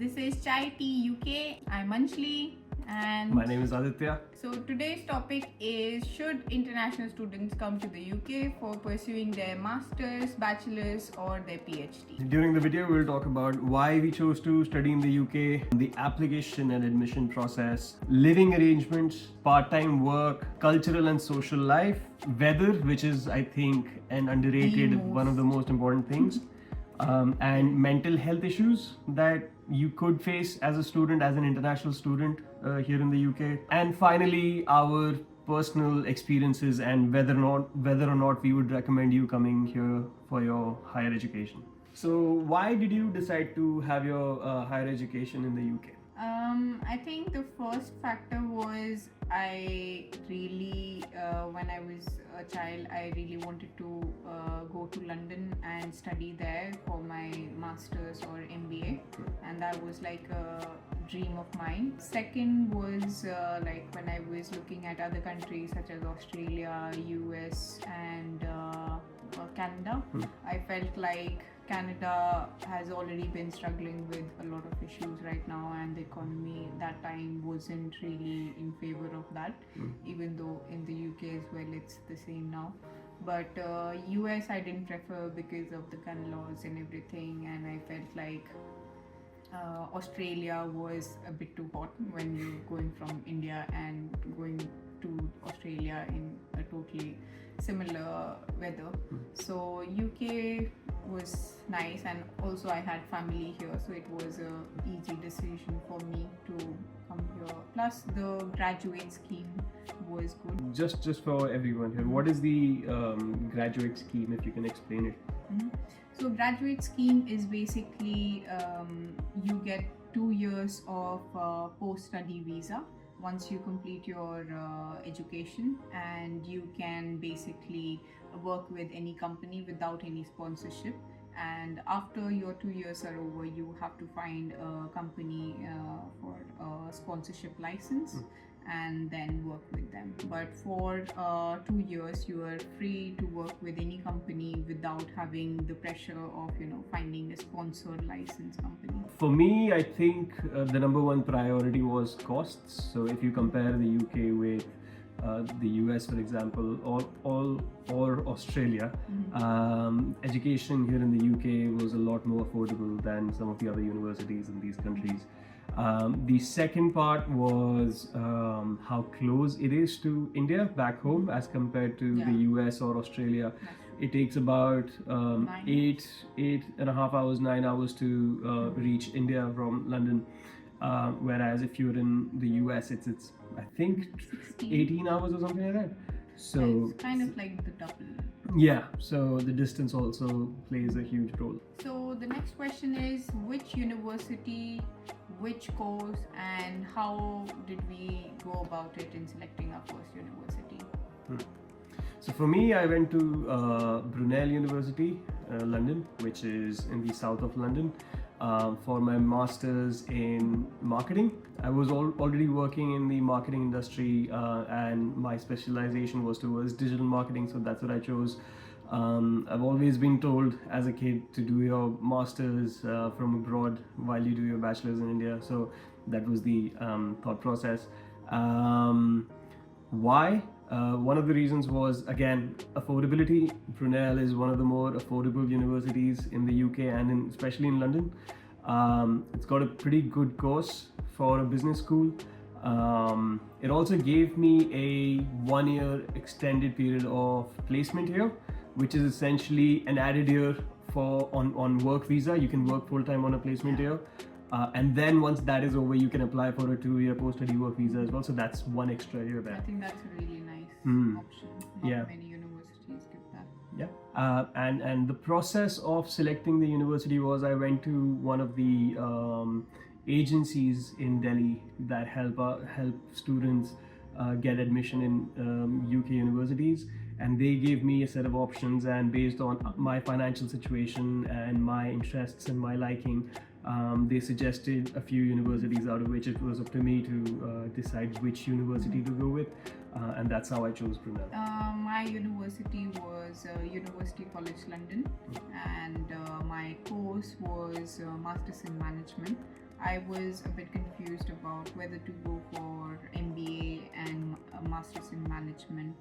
This is Chai Tea UK. I'm Anjali and My name is Aditya. So today's topic is, should international students come to the UK for pursuing their masters, bachelors or their PhD? During the video, we'll talk about why we chose to study in the UK, the application and admission process, living arrangements, part-time work, cultural and social life, weather, which is, I think, an underrated, one of the most important things, and mental health issues that you could face as a student, as an international student here in the UK, and finally our personal experiences and whether or not we would recommend you coming here for your higher education. So why did you decide to have your higher education in the UK? I think the first factor was I really, when I was a child, I really wanted to go to London and study there for my master's or MBA, and that was like a dream of mine. Second was like when I was looking at other countries such as Australia, US and Canada, I felt like Canada has already been struggling with a lot of issues right now, and the economy that time wasn't really in favor of that, even though in the UK as well it's the same now. But US I didn't prefer because of the gun laws and everything, and I felt like Australia was a bit too hot when you're going from India and going to Australia in a totally similar weather. So UK was nice, and also I had family here, so it was a easy decision for me to come here. Plus the graduate scheme was good. Just for everyone here, what is the graduate scheme, if you can explain it? So graduate scheme is basically you get 2 years of post-study visa once you complete your education, and you can basically work with any company without any sponsorship. And after your 2 years are over, you have to find a company for a sponsorship license and then work with them. But for 2 years, you are free to work with any company without having the pressure of finding a sponsored license company. For me, I think the number one priority was costs. So if you compare the UK with the US, for example, or Australia, education here in the UK was a lot more affordable than some of the other universities in these countries. The second part was how close it is to India back home as compared to the US or Australia. It takes about 8.5 hours, 9 hours to reach India from London. Whereas if you're in the US, it's I think 18 hours or something like that. So it's kind of like the double. Yeah, so the distance also plays a huge role. So the next question is, which university, which course, and how did we go about it in selecting our first university? So for me, I went to Brunel University, London, which is in the south of London, for my master's in marketing. I was already working in the marketing industry, and my specialization was towards digital marketing, so that's what I chose. I've always been told as a kid to do your master's from abroad while you do your bachelor's in India, so that was the thought process. Why? One of the reasons was, again, affordability. Brunel is one of the more affordable universities in the UK and especially in London. It's got a pretty good course for a business school. It also gave me a 1-year extended period of placement here, which is essentially an added year on work visa. You can work full-time on a placement year. And then once that is over, you can apply for a 2-year post-study work visa as well. So that's one extra year there. I think that's a really nice option. Not many universities give that. Yeah. And the process of selecting the university was, I went to one of the agencies in Delhi that help students get admission in UK universities. And they gave me a set of options, and based on my financial situation and my interests and my liking, they suggested a few universities, out of which it was up to me to decide which university to go with, and that's how I chose Brunel. My university was University College London, and my course was Masters in Management. I was a bit confused about whether to go for MBA and a Master's in Management.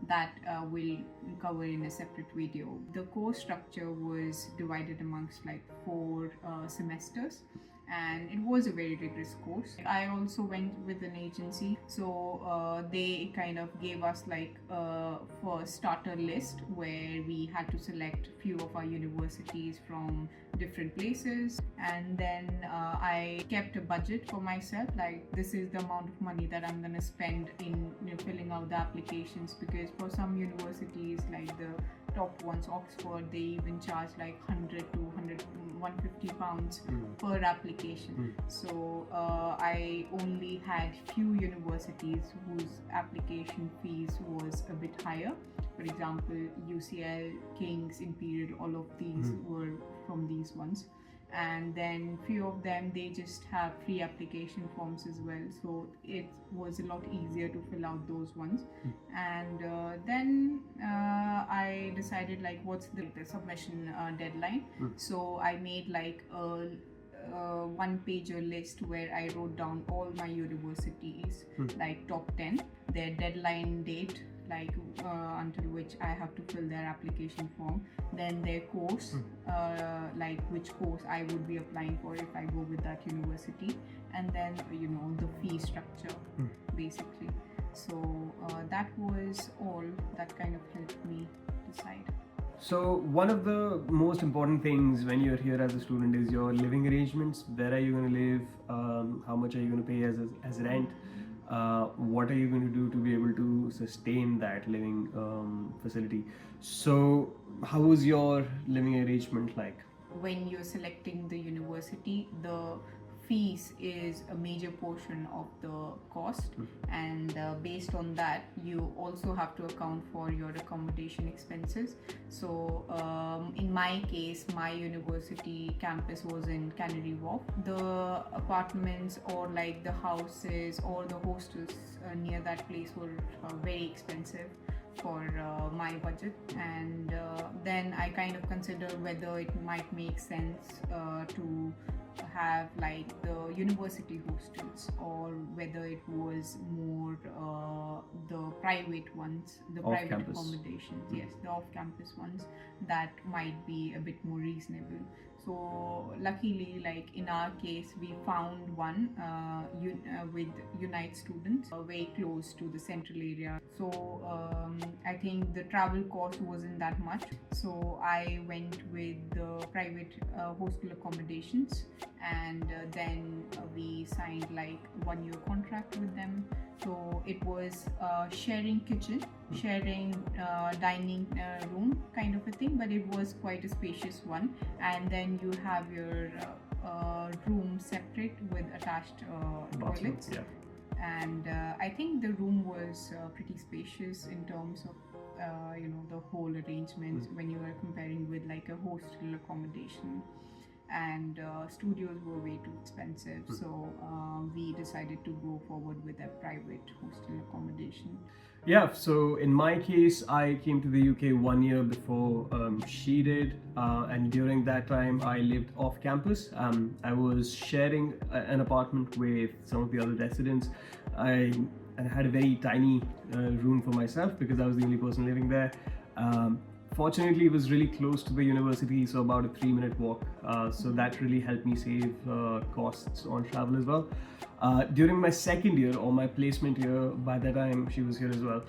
That will cover in a separate video. The course structure was divided amongst like 4 semesters, and it was a very rigorous course. I also went with an agency, so they kind of gave us like a first starter list where we had to select few of our universities from different places, and then I kept a budget for myself, like this is the amount of money that I'm gonna spend in filling out the applications, because for some universities like the top ones, Oxford, they even charge like 100 to 150 pounds per application. So I only had few universities whose application fees was a bit higher. For example, UCL, King's, Imperial, all of these were from these ones. And then few of them, they just have free application forms as well, so it was a lot easier to fill out those ones. And then I decided like what's the submission deadline. So I made like a one-pager list where I wrote down all my universities, like top 10, their deadline date, like until which I have to fill their application form, then their course, like which course I would be applying for if I go with that university, and then the fee structure basically. So that was all that kind of helped me decide. So one of the most important things when you're here as a student is your living arrangements. Where are you going to live? How much are you going to pay as rent? What are you going to do to be able to sustain that living facility? So how was your living arrangement like? When you're selecting the university, the fees is a major portion of the cost, and based on that you also have to account for your accommodation expenses. So in my case, my university campus was in Canary Wharf. The apartments or like the houses or the hostels near that place were very expensive for my budget, and then I kind of considered whether it might make sense to have like the university hostels, or whether it was more the private ones, the private Off-campus. accommodations. Yes, the off-campus ones that might be a bit more reasonable. So luckily, like in our case, we found one with Unite students very close to the central area. So I think the travel cost wasn't that much. So I went with the private hostel accommodations, and then we signed like 1-year contract with them. So it was sharing kitchen, sharing dining room kind of a thing, but it was quite a spacious one. And then you have your room separate with attached toilets. Yeah. And I think the room was pretty spacious in terms of the whole arrangements when you are comparing with like a hostel accommodation. And studios were way too expensive, so we decided to go forward with a private hostel accommodation. Yeah, so in my case, I came to the UK 1 year before she did, and during that time I lived off campus. I was sharing an apartment with some of the other residents. I had a very tiny room for myself because I was the only person living there. Fortunately, it was really close to the university, so about a 3-minute walk. So that really helped me save costs on travel as well. During my second year, or my placement year, by that time she was here as well,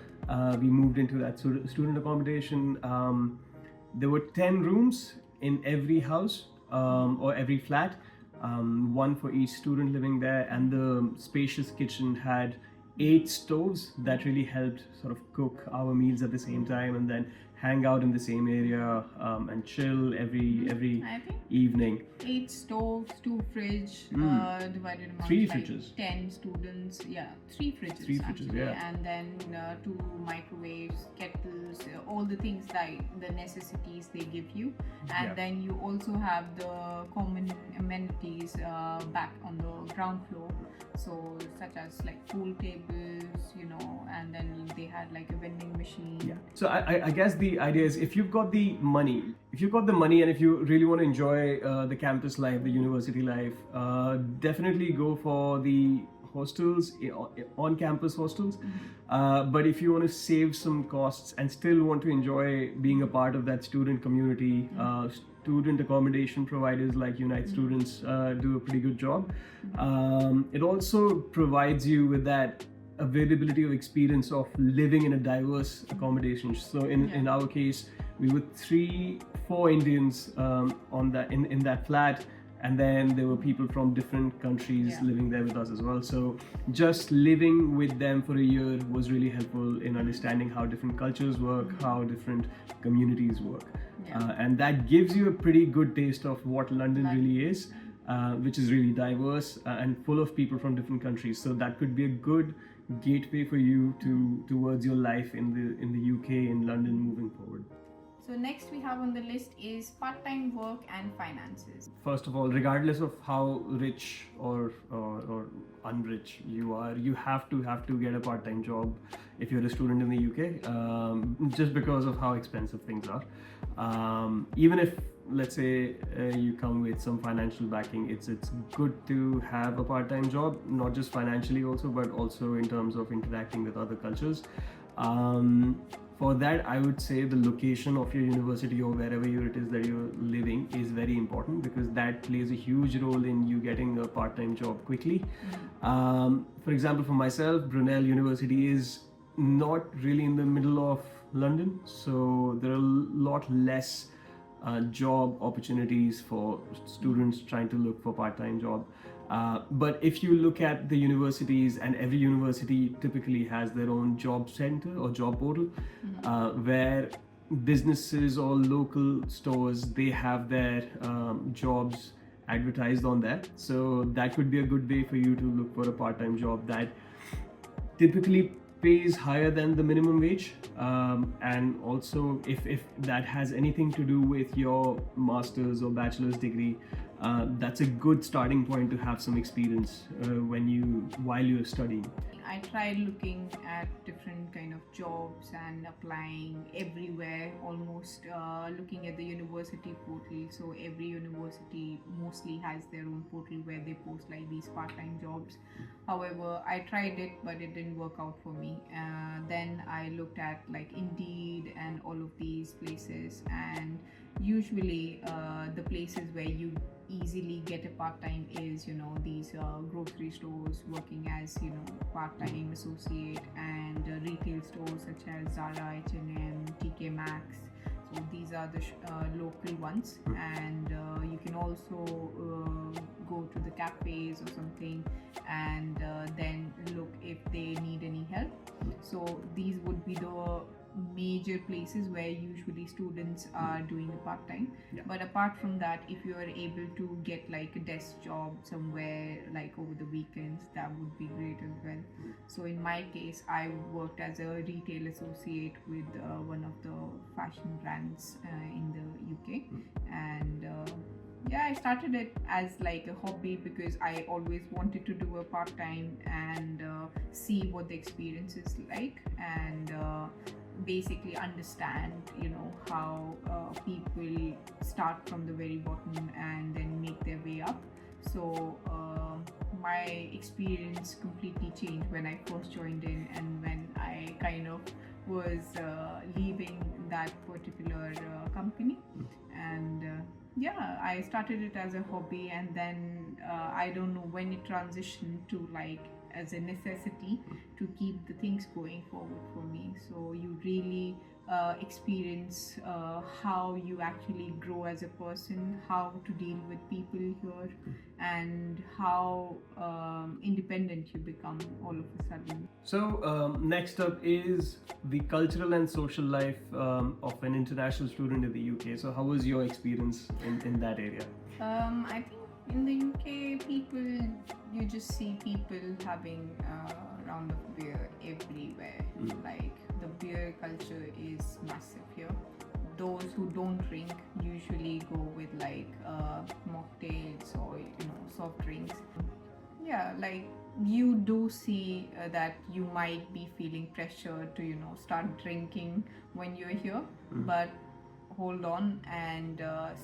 we moved into that student accommodation. There were 10 rooms in every house or every flat, one for each student living there, and the spacious kitchen had 8 stoves that really helped sort of cook our meals at the same time, and then hang out in the same area and chill every I think evening. 8 stoves, 2 fridge, divided among 3 like fridges. 10 students. Yeah, 3 fridges. 3 fridges, actually. yeah. And then 2 microwaves, kettles, all the things like the necessities they give you. And Yeah. then you also have the common amenities back on the ground floor, so such as like pool tables, and then they had like a vending machine. Yeah. So I guess the idea is if you've got the money, and if you really want to enjoy the campus life, the university life, definitely go for the hostels, on campus hostels. But if you want to save some costs and still want to enjoy being a part of that student community, student accommodation providers like Unite Students do a pretty good job. It also provides you with that availability of experience of living in a diverse accommodation. So in our case, we were 3-4 Indians on that in that flat, and then there were people from different countries living there with us as well. So just living with them for a year was really helpful in understanding how different cultures work, how different communities work. And that gives you a pretty good taste of what London really is, which is really diverse and full of people from different countries. So that could be a good gateway for you towards your life in the UK, in London, moving forward. So next we have on the list is part-time work and finances. First of all, regardless of how rich or unrich you are, you have to get a part-time job if you're a student in the UK, just because of how expensive things are. Even if, let's say, you come with some financial backing, it's good to have a part-time job, not just financially also, but also in terms of interacting with other cultures. For that, I would say the location of your university or wherever it is that you're living is very important, because that plays a huge role in you getting a part-time job quickly. For example, for myself, Brunel University is not really in the middle of London, so there are a lot less job opportunities for students trying to look for part-time job. But if you look at the universities, and every university typically has their own job center or job portal, where businesses or local stores, they have their jobs advertised on that. So that could be a good way for you to look for a part-time job that typically pays higher than the minimum wage, and also if that has anything to do with your master's or bachelor's degree, that's a good starting point to have some experience while you're studying. I tried looking at different kind of jobs and applying everywhere, almost looking at the university portal. So every university mostly has their own portal where they post like these part-time jobs. However, I tried it, but it didn't work out for me. Then I looked at like Indeed and all of these places, and usually the places where you easily get a part-time is these grocery stores, working as part-time associate, and retail stores such as Zara, H&M, TK Maxx. So these are the local ones, and you can also go to the cafes or something, and then look if they need any help. So these would be the major places where usually students are doing the part-time. But apart from that, if you are able to get like a desk job somewhere like over the weekends, that would be great as well. So in my case, I worked as a retail associate with one of the fashion brands in the UK, and I started it as like a hobby because I always wanted to do a part-time and see what the experience is like, and basically understand how people start from the very bottom and then make their way up. So my experience completely changed when I first joined in, and when I kind of was leaving that particular company. And I started it as a hobby, and then I don't know when it transitioned to like as a necessity to keep the things going forward for me. So you really experience how you actually grow as a person, how to deal with people here, and how independent you become all of a sudden. So next up is the cultural and social life of an international student in the UK. So how was your experience in that area? I think in the UK, you just see people having a round of beer everywhere. Like the beer culture is massive here. Those who don't drink usually go with like mocktails or soft drinks. yeah, like you do see that you might be feeling pressure to, start drinking when you're here, but hold on and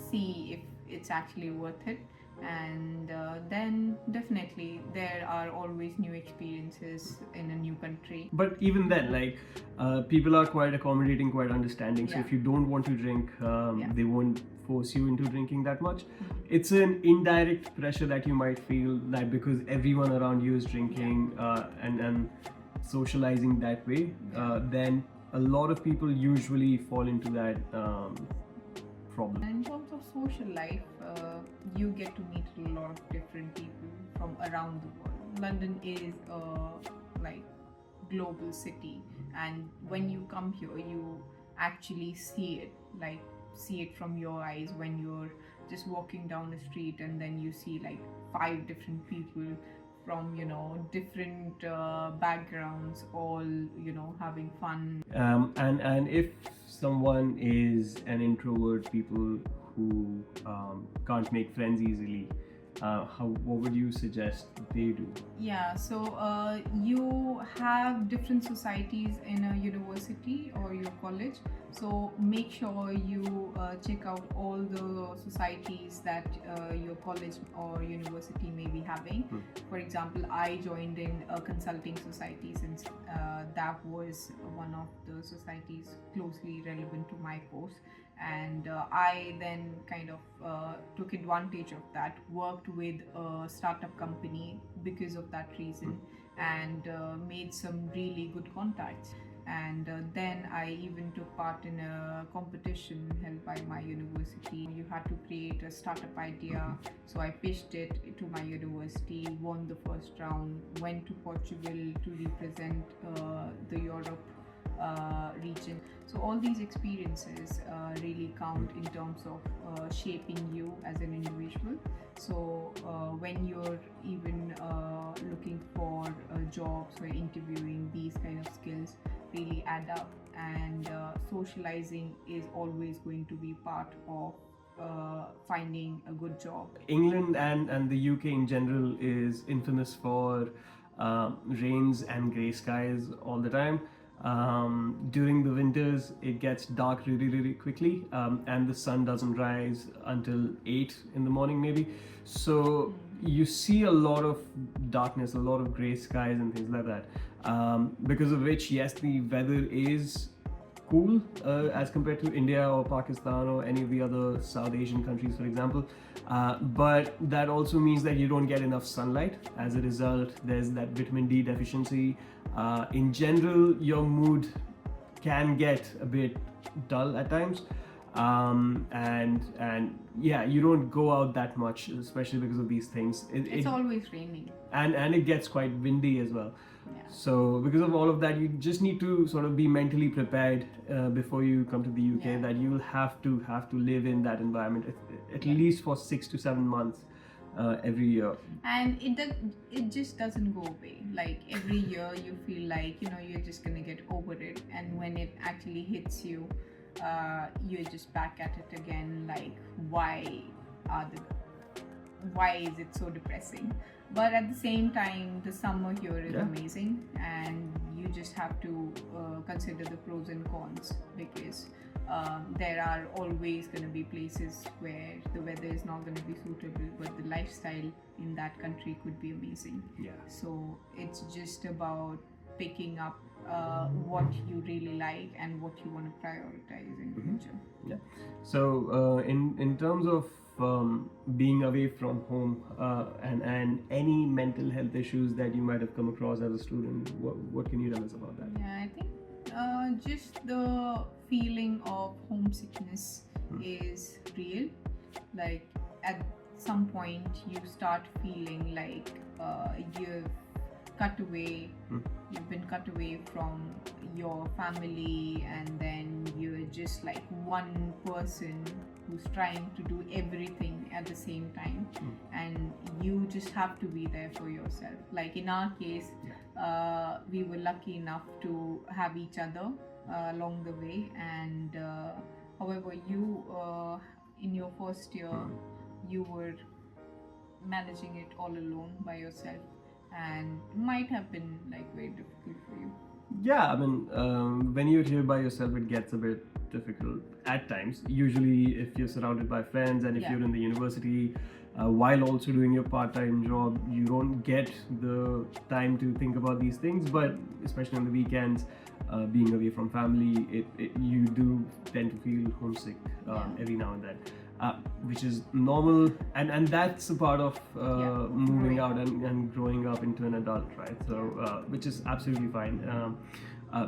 see if it's actually worth it. And then definitely there are always new experiences in a new country. But even then, like, people are quite accommodating, quite understanding. So Yeah. if you don't want to drink, Yeah. they won't force you into drinking that much. It's an indirect pressure that you might feel, like, because everyone around you is drinking, and socializing that way. Then a lot of people usually fall into that problem. In terms of social life, you get to meet a lot of different people from around the world. London is like global city, and when you come here, you actually see it from your eyes when you're just walking down the street, and then you see like 5 different people from different backgrounds, all having fun. And if someone is an introvert, people who can't make friends easily, what would you suggest they do? Yeah, so you have different societies in a university or your college. So make sure you check out all the societies that your college or university may be having. For example, I joined in a consulting society, since that was one of the societies closely relevant to my course. And I then kind of took advantage of that, worked with a startup company because of that reason, and made some really good contacts. And then I even took part in a competition held by my university. You had to create a startup idea, so I pitched it to my university, won the first round, went to Portugal to represent the Europe region. So all these experiences really count in terms of shaping you as an individual. So when you're even looking for jobs or interviewing, these kind of skills really add up, and socializing is always going to be part of finding a good job. England and the UK in general is infamous for rains and grey skies all the time. During the winters, it gets dark really, really quickly, and the sun doesn't rise until 8 in the morning, maybe. So you see a lot of darkness, a lot of grey skies, and things like that. Because of which, yes, the weather is cool as compared to India or Pakistan or any of the other South Asian countries, for example. But that also means that you don't get enough sunlight. As a result, there's that vitamin D deficiency. In general, your mood can get a bit dull at times. And yeah, you don't go out that much, especially because of these things. It's always raining. And it gets quite windy as well. Yeah. So because of all of that, you just need to sort of be mentally prepared before you come to the UK, Yeah. that you'll have to live in that environment at least for 6 to 7 months every year. And it just doesn't go away. Like every year you feel like you're just gonna get over it, and when it actually hits you, you're just back at it again. Like why is it so depressing? But at the same time, the summer here is amazing, and you just have to consider the pros and cons, because there are always going to be places where the weather is not going to be suitable, but the lifestyle in that country could be amazing. Yeah. So it's just about picking up what you really like and what you want to prioritize in the future. Yeah. So in terms of being away from home and any mental health issues that you might have come across as a student, what can you tell us about that? Yeah, I think just the feeling of homesickness is real. Like at some point you start feeling like you've been cut away from your family, and then you're just like one person who's trying to do everything at the same time, and you just have to be there for yourself. Like in our case, we were lucky enough to have each other along the way, and however you in your first year you were managing it all alone by yourself. and might have been like very difficult for you. Yeah, I mean, when you're here by yourself, it gets a bit difficult at times. Usually, if you're surrounded by friends and if Yeah. you're in the university, while also doing your part-time job, you don't get the time to think about these things. But especially on the weekends, being away from family, you do tend to feel homesick Yeah. every now and then. Which is normal, and that's a part of moving growing out up. and growing up into an adult, right? So which is absolutely fine.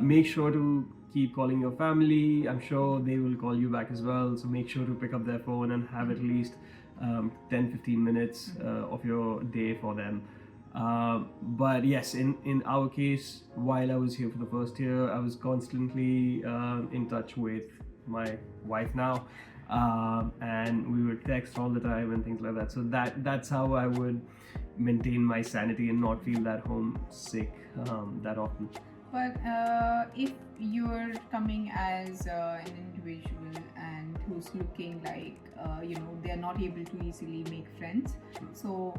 Make sure to keep calling your family. I'm sure they will call you back as well, so make sure to pick up their phone and have at least 10-15 minutes of your day for them. But yes, in our case, while I was here for the first year, I was constantly in touch with my wife now, and we would text all the time and things like that. So that's how I would maintain my sanity and not feel that homesick that often. But if you're coming as an individual and who's looking like they're not able to easily make friends, so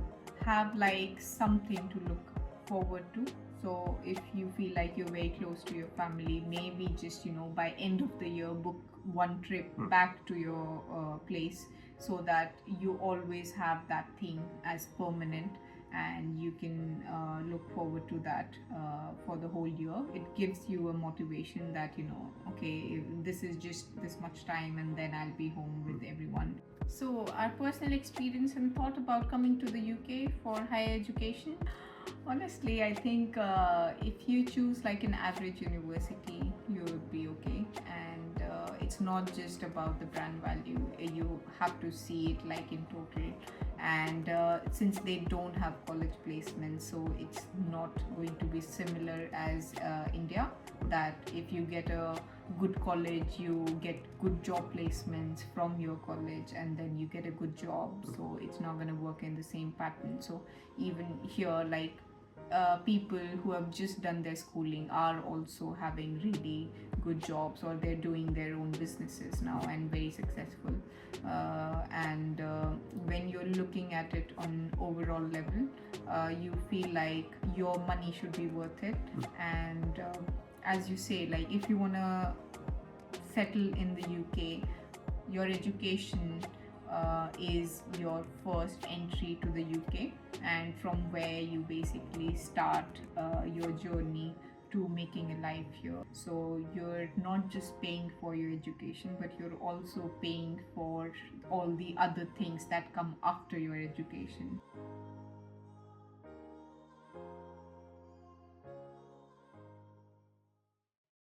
have like something to look forward to. So if you feel like you're very close to your family, maybe just by end of the year book one trip back to your place, so that you always have that thing as permanent, and you can look forward to that for the whole year. It gives you a motivation that okay, this is just this much time and then I'll be home with everyone. So our personal experience and thought about coming to the UK for higher education. Honestly, I think if you choose like an average university, you would be okay. And it's not just about the brand value. You have to see it like in total. And since they don't have college placements, so it's not going to be similar as India, that if you get a good college, you get good job placements from your college and then you get a good job. So it's not going to work in the same pattern. So even here, like people who have just done their schooling are also having really good jobs, or they're doing their own businesses now and very successful. And when you're looking at it on overall level, you feel like your money should be worth it. And as you say, like if you want to settle in the UK, your education is your first entry to the UK, and from where you basically start your journey to making a life here. So you're not just paying for your education, but you're also paying for all the other things that come after your education.